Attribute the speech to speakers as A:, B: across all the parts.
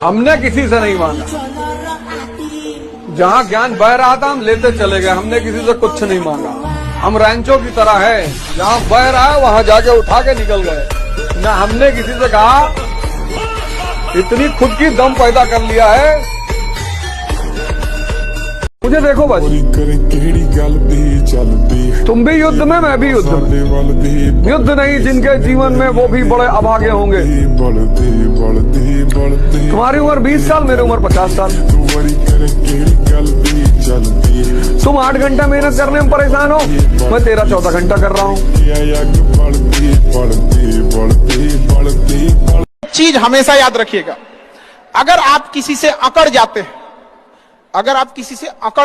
A: हमने किसी से नहीं मांगा, जहाँ ज्ञान बह रहा था हम लेते चले गए, हमने किसी से कुछ नहीं मांगा। हम रैंचो की तरह है, जहाँ बह रहा है वहाँ जाके उठा के निकल गए। न हमने किसी से कहा, इतनी खुद की दम पैदा कर लिया है। मुझे देखो बस, तुम भी युद्ध में, मैं भी युद्ध में। युद्ध नहीं जिनके जीवन में, वो भी बड़े अभागे होंगे। तुम्हारी उम्र 20 साल, मेरी उम्र 50 साल। तुम 8 घंटा मेहनत करने में परेशान हो, मैं 13-14 घंटा कर रहा हूँ।
B: चीज हमेशा याद रखिएगा, अगर आप किसी से अकड़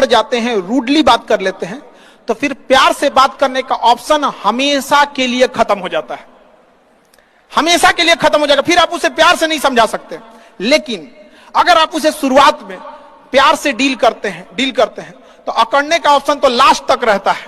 B: जाते हैं, रूडली बात कर लेते हैं, तो फिर प्यार से बात करने का ऑप्शन हमेशा के लिए खत्म हो जाता है। हमेशा के लिए खत्म हो जाएगा। फिर आप उसे प्यार से नहीं समझा सकते। लेकिन अगर आप उसे शुरुआत में प्यार से डील करते हैं तो अकड़ने का ऑप्शन तो लास्ट तक रहता है।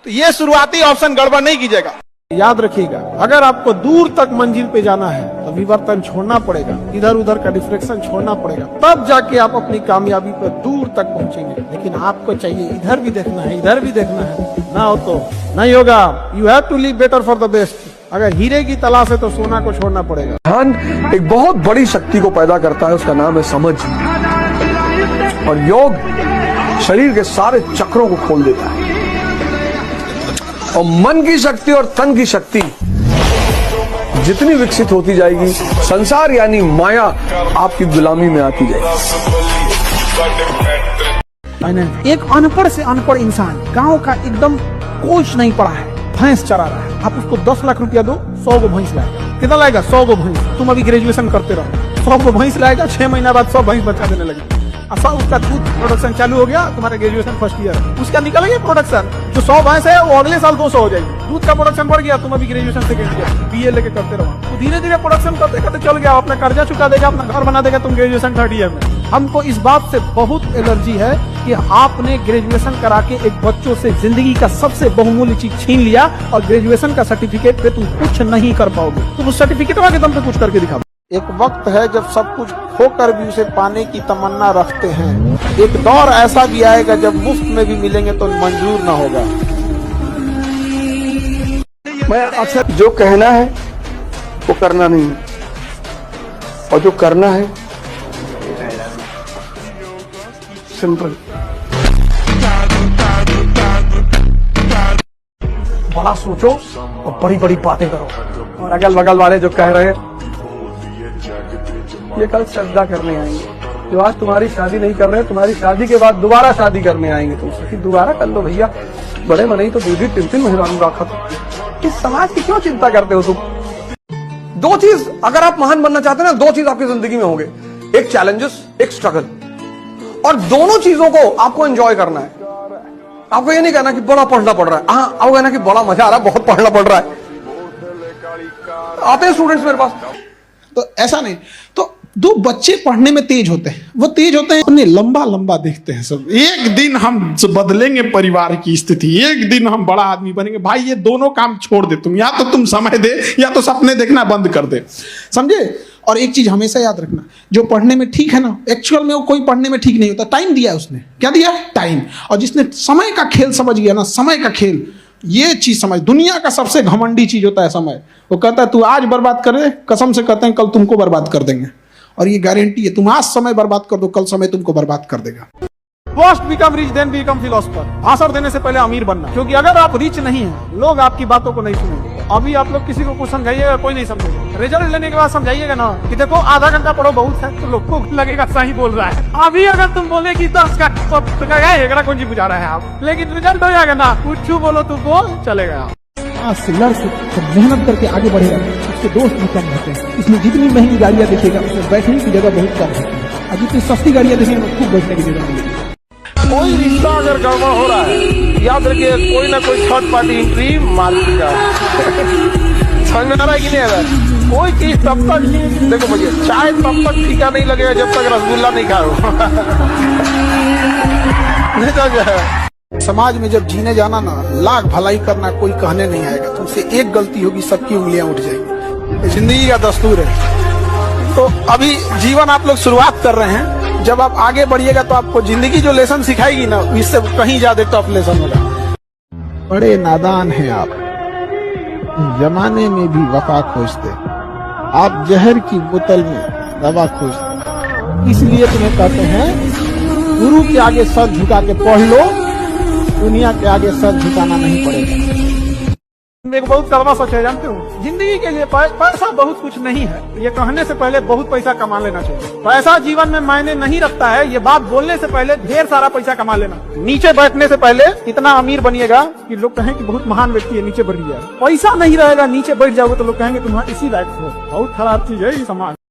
B: तो यह शुरुआती ऑप्शन गड़बड़ नहीं कीजिएगा।
C: याद रखिएगा, अगर आपको दूर तक मंजिल पे जाना है तो विवर्तन छोड़ना पड़ेगा, इधर उधर का डिफ्लेक्शन छोड़ना पड़ेगा, तब जाके आप अपनी कामयाबी पर दूर तक पहुंचेंगे। लेकिन आपको चाहिए इधर भी देखना है, इधर भी देखना है, ना हो तो नहीं होगा। You have to live better for the best. अगर हीरे की तलाश है तो सोना को छोड़ना पड़ेगा।
A: ध्यान एक बहुत बड़ी शक्ति को पैदा करता है, उसका नाम है समझ। और योग शरीर के सारे चक्रों को खोल देता है। और मन की शक्ति और तन की शक्ति जितनी विकसित होती जाएगी, संसार यानी माया आपकी गुलामी में आती जाएगी।
C: एक अनपढ़ से अनपढ़ इंसान, गांव का एकदम कोच नहीं पड़ा है, भैंस चरा रहा है, आप उसको 10 लाख रुपया दो, 100 गो भैंस लाएगा। कितना लाएगा? 100 गो भैंस। तुम अभी ग्रेजुएशन करते रहो, 100 गो भैंस लाएगा, 6 महीना बाद 100 भैंस बचा देने लगे। ऐसा उसका दूध प्रोडक्शन चालू हो गया, तुम्हारा ग्रेजुएशन फर्स्ट ईयर, उसका निकल गया प्रोडक्शन। जो 100 भैंस है वो अगले साल 200 हो जाएगी। दूध का प्रोडक्शन बढ़ गया, तुम अभी ग्रेजुएशन सेकेंड ईयर बीए लेके करते रहो, तो धीरे धीरे प्रोडक्शन करते करते चल गया, अपना कर्जा चुका देगा, अपना घर बना देगा, तुम ग्रेजुएशन 3rd ईयर में। हमको इस बात से बहुत एलर्जी है कि आपने ग्रेजुएशन करा के एक बच्चों से जिंदगी का सबसे बहुमूल्य चीज छीन लिया, और ग्रेजुएशन का सर्टिफिकेट पे तुम कुछ नहीं कर पाओगे। तुम उस सर्टिफिकेट के दम पे कुछ करके दिखाओ। एक वक्त है जब सब कुछ खोकर भी उसे पाने की तमन्ना रखते हैं। एक दौर ऐसा भी आएगा जब मुफ्त में भी मिलेंगे तो मंजूर न होगा।
A: मैं अक्सर जो कहना है वो करना नहीं है, और जो करना है सिंपल। बड़ा सोचो और बड़ी बड़ी बातें करो। और अगल बगल वाले जो कह रहे हैं ये कल श्रद्धा करने आएंगे, जो आज तुम्हारी शादी नहीं कर रहे, तुम्हारी शादी के बाद दोबारा शादी करने आएंगे तुमसे, दोबारा कर लो भैया, बड़े में नहीं तो 2-3 मेहमान रखा। इस समाज की क्यों चिंता करते हो तुम? 2 चीज अगर आप महान बनना चाहते हैं ना, 2 चीज आपकी जिंदगी में होंगे, एक चैलेंजेस, एक स्ट्रगल। और दोनों चीजों को आपको एंजॉय करना है। आपको ये नहीं कहना कि बड़ा पढ़ना पड़ रहा है, हाँ आपको कहना कि बड़ा मजा आ रहा है, बहुत पढ़ना पड़ रहा है। आते हैं स्टूडेंट्स मेरे पास,
B: तो ऐसा नहीं। तो 2 बच्चे पढ़ने में तेज होते हैं, वो तेज होते हैं, उन्हें लंबा लंबा देखते हैं सब। एक दिन हम बदलेंगे परिवार की स्थिति, एक दिन हम बड़ा आदमी बनेंगे। भाई ये दोनों काम छोड़ दे तुम, या तो तुम समय दे या तो सपने देखना बंद कर दे, समझे? और एक चीज हमेशा याद रखना, जो पढ़ने में ठीक है ना, एक्चुअल में वो कोई पढ़ने में ठीक नहीं होता। टाइम दिया उसने, क्या दिया? टाइम। और जिसने समय का खेल समझ गया ना, समय का खेल, ये चीज समझ, दुनिया का सबसे घमंडी चीज होता है समय। वो कहता है तू आज बर्बाद करे, कसम से कहते हैं कल तुमको बर्बाद कर देंगे। और ये गारंटी है, तुम आज समय बर्बाद कर दो, कल समय तुमको बर्बाद कर देगा। First become rich then become philosopher. भाषण देने से पहले अमीर बनना, क्योंकि अगर आप रिच नहीं हैं, लोग आपकी बातों को नहीं सुनेंगे। अभी आप लोग किसी को कुछ समझाइएगा, कोई नहीं समझेगा। रिजल्ट लेने के बाद समझाइएगा ना कि देखो आधा घंटा पढ़ो बहुत है, तो लोग को लगेगा सही बोल रहा है। अभी अगर तुम बोले कि 10 का कौन जी बुझा रहा है आप, लेकिन रिजल्ट हो जाएगा ना, कुछ बोलो तो बोल चलेगा।
C: लड़ से मेहनत करके आगे बढ़ेगा, उसके दोस्त भी कम होते हैं। इसमें जितनी महंगी गाड़ियां देखेगा उसमें बैठने की जगह बहुत कम होती है, और जितनी सस्ती गाड़ियां देखेंगे खूब बैठने की जगह मिलेगी।
A: कोई रिश्ता अगर गड़बड़ हो रहा है, याद रखिए कोई ना कोई थर्ड पार्टी एंट्री मार दी जाए। समझ में आ रहा है कि नहीं आ रहा है? कोई चीज तब तक, देखो भैया, चाय तब तक फीका नहीं लगेगा जब तक रसगुल्ला नहीं खाओ। नहीं तो
B: समाज में जब जीने जाना ना, लाख भलाई करना, कोई कहने नहीं आएगा। तुमसे एक गलती होगी, सबकी उंगलियां उठ जाएंगी। जिंदगी का दस्तूर है।
C: तो अभी जीवन आप लोग शुरुआत कर रहे हैं, जब आप आगे बढ़िएगा तो आपको जिंदगी जो लेसन सिखाएगी ना, इससे कहीं ज्यादा टफ लेसन होगा।
B: बड़े नादान हैं आप, जमाने में भी वफा खोजते, आप जहर की बोतल में दवा खोजते। इसलिए तुम्हें कहते हैं गुरु के आगे सर झुका के पढ़ लो, दुनिया के आगे सर झुकाना नहीं पड़ेगा।
C: एक बहुत कड़वा सच है, जानते हो, जिंदगी के लिए पैसा बहुत कुछ नहीं है। ये कहने से पहले बहुत पैसा कमा लेना चाहिए। पैसा जीवन में मायने नहीं रखता है, ये बात बोलने से पहले ढेर सारा पैसा कमा लेना। नीचे बैठने से पहले इतना अमीर बनिएगा कि लोग कहें कि बहुत महान व्यक्ति है, नीचे बैठ गया। पैसा नहीं रहेगा, नीचे बैठ जाओगे तो लोग कहेंगे तुम्हारा इसी लायक हो। बहुत खराब चीज है ये समाज।